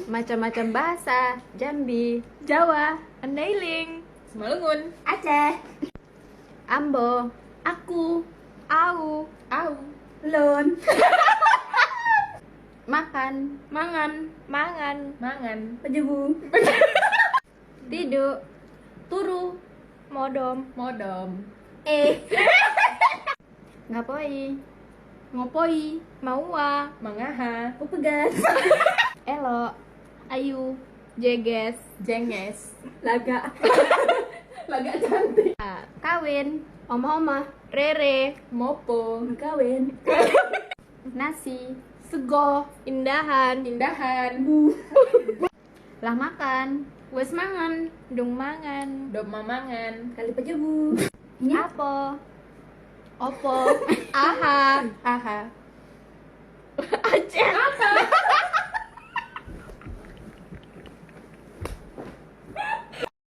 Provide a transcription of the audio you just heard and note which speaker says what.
Speaker 1: Macam-macam bahasa, Jambi,
Speaker 2: Jawa, Andailing,
Speaker 3: Semalungun,
Speaker 4: Aceh,
Speaker 1: Ambo,
Speaker 2: aku, au,
Speaker 3: Au,
Speaker 4: Lun,
Speaker 1: makan,
Speaker 2: mangan,
Speaker 3: Mangan,
Speaker 4: Pejebu,
Speaker 1: tidur,
Speaker 2: turu, modom,
Speaker 3: Modom,
Speaker 1: ngapoi,
Speaker 2: ngopoi, maua,
Speaker 3: Mangaha,
Speaker 4: Pupegas,
Speaker 1: elo,
Speaker 2: ayu, jeges,
Speaker 3: Jenges,
Speaker 4: Laga,
Speaker 3: Laga cantik,
Speaker 1: kawin, oma-oma,
Speaker 2: rere,
Speaker 3: Mopo,
Speaker 4: Kawin,
Speaker 1: nasi,
Speaker 2: sego, indahan,
Speaker 3: Indahan,
Speaker 1: lah makan,
Speaker 2: wes mangan, dung mangan,
Speaker 3: Dom Mamangan,
Speaker 4: Kali Pejebu,
Speaker 1: apa,
Speaker 2: opo, aha,
Speaker 3: Aha,
Speaker 2: Aceh,